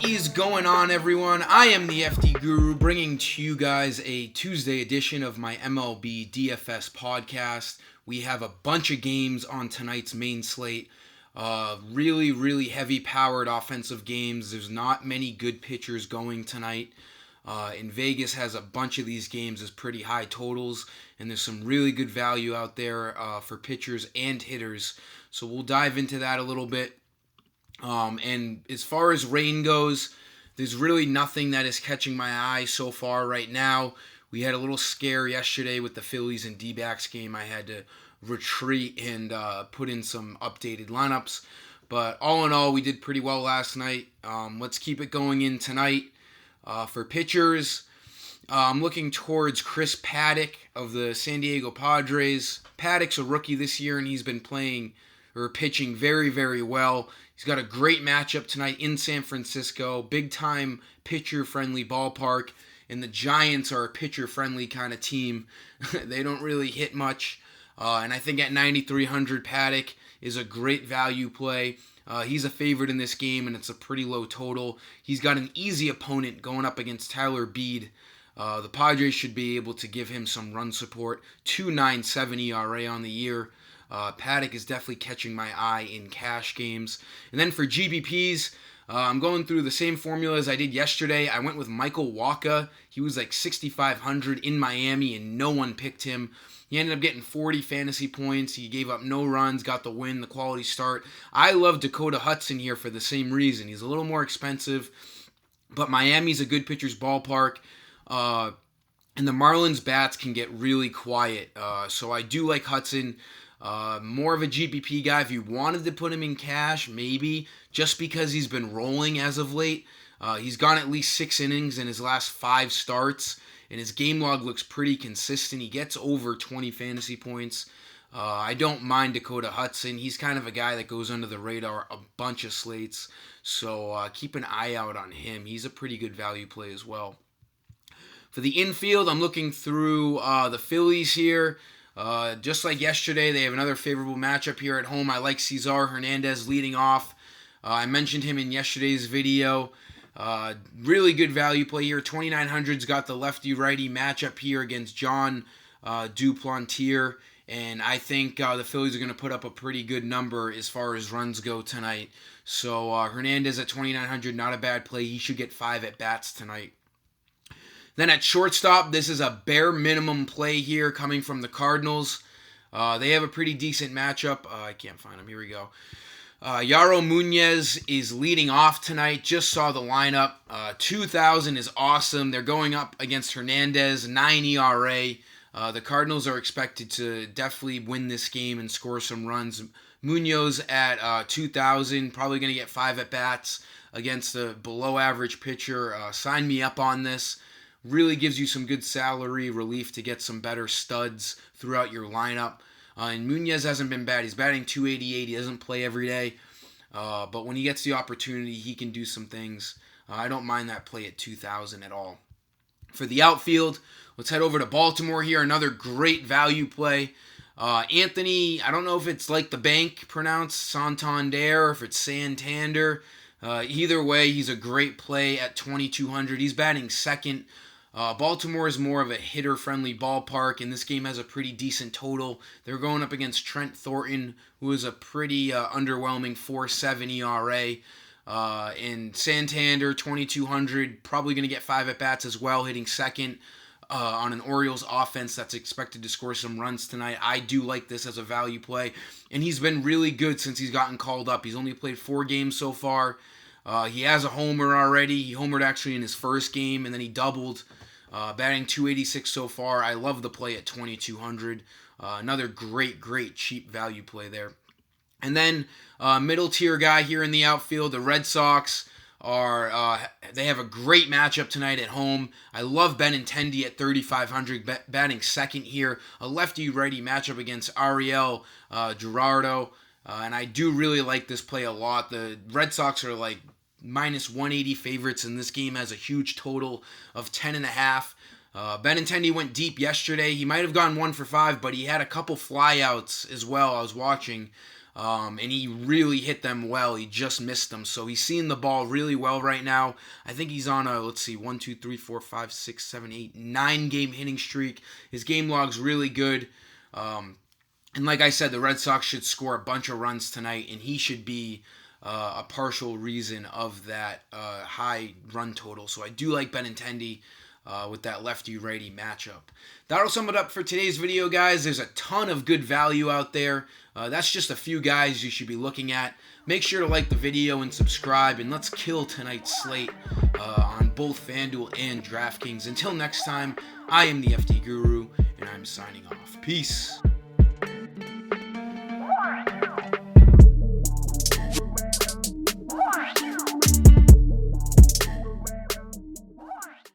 What is going on, everyone? I am the FD Guru, bringing to you guys a Tuesday edition of my MLB DFS podcast. We have a bunch of games on tonight's main slate. Really heavy powered offensive games. There's not many good pitchers going tonight. In Vegas has a bunch of these games as pretty high totals, and there's some really good value out there for pitchers and hitters. So we'll dive into that a little bit. And as far as rain goes, there's really nothing that is catching my eye so far right now. We had a little scare yesterday with the Phillies and D-backs game. I had to retreat and put in some updated lineups. But all in all, we did pretty well last night. Let's keep it going in tonight. For pitchers, I'm looking towards Chris Paddack of the San Diego Padres. Paddack's a rookie this year, and he's been pitching very well. He's got a great matchup tonight in San Francisco. Big-time pitcher-friendly ballpark. And the Giants are a pitcher-friendly kind of team. They don't really hit much. And I think at 9,300, Paddack is a great value play. He's a favorite in this game, and it's a pretty low total. He's got an easy opponent going up against Tyler Beede. The Padres should be able to give him some run support. 2.97 ERA on the year. Paddack is definitely catching my eye in cash games. And then for GBPs, I'm going through the same formula as I did yesterday. I went with Michael Wacha. He was like 6,500 in Miami, and no one picked him. He ended up getting 40 fantasy points. He gave up no runs, got the win, the quality start. I love Dakota Hudson here for the same reason. He's a little more expensive, but Miami's a good pitcher's ballpark. And the Marlins bats can get really quiet. So I do like Hudson. More of a GPP guy. If you wanted to put him in cash, maybe, just because he's been rolling as of late. He's gone at least 6 innings in his last 5 starts, and his game log looks pretty consistent. He gets over 20 fantasy points. I don't mind Dakota Hudson. He's kind of a guy that goes under the radar a bunch of slates, so keep an eye out on him. He's a pretty good value play as well. For the infield, I'm looking through the Phillies here. Just like yesterday, they have another favorable matchup here at home. I like Cesar Hernandez leading off. I mentioned him in yesterday's video. Really good value play here. 2,900's got the lefty-righty matchup here against John Duplantier. And I think the Phillies are going to put up a pretty good number as far as runs go tonight. So Hernandez at 2,900, not a bad play. He should get 5 at-bats tonight. Then at shortstop, this is a bare minimum play here coming from the Cardinals. They have a pretty decent matchup. I can't find him. Here we go. Yaro Muñoz is leading off tonight. Just saw the lineup. 2,000 is awesome. They're going up against Hernandez, 9 ERA. The Cardinals are expected to definitely win this game and score some runs. Muñoz at 2,000, probably going to get 5 at-bats against a below-average pitcher. Sign me up on this. Really gives you some good salary relief to get some better studs throughout your lineup. And Muñoz hasn't been bad. He's batting 288. He doesn't play every day. But when he gets the opportunity, he can do some things. I don't mind that play at 2,000 at all. For the outfield, let's head over to Baltimore here. Another great value play. Anthony, I don't know if it's like the bank pronounced Santander or if it's Santander. Either way, he's a great play at 2,200. He's batting second. Baltimore is more of a hitter-friendly ballpark, and this game has a pretty decent total. They're going up against Trent Thornton, who is a pretty underwhelming 4.7 ERA. And Santander, 2,200, probably going to get 5 at-bats as well, hitting second on an Orioles offense that's expected to score some runs tonight. I do like this as a value play, and he's been really good since he's gotten called up. He's only played 4 games so far. He has a homer already. He homered actually in his first game, and then he doubled, batting 286 so far. I love the play at 2,200. Another great cheap value play there. And then middle tier guy here in the outfield, the Red Sox they have a great matchup tonight at home. I love Benintendi at 3,500, batting second here. A lefty-righty matchup against Ariel Gerardo. And I do really like this play a lot. The Red Sox are like minus 180 favorites, and this game has a huge total of 10.5. Benintendi went deep yesterday. He might have gone 1 for 5, but he had a couple flyouts as well. I was watching. and he really hit them well. He just missed them. So he's seeing the ball really well right now. I think he's on a, let's see, 1, 2, 3, 4, 5, 6, 7, 8, 9-game hitting streak. His game log's really good. And like I said, the Red Sox should score a bunch of runs tonight, and he should be a partial reason of that high run total. So I do like Benintendi with that lefty-righty matchup. That'll sum it up for today's video, guys. There's a ton of good value out there. That's just a few guys you should be looking at. Make sure to like the video and subscribe, and let's kill tonight's slate on both FanDuel and DraftKings. Until next time, I am the FD Guru, and I'm signing off. Peace.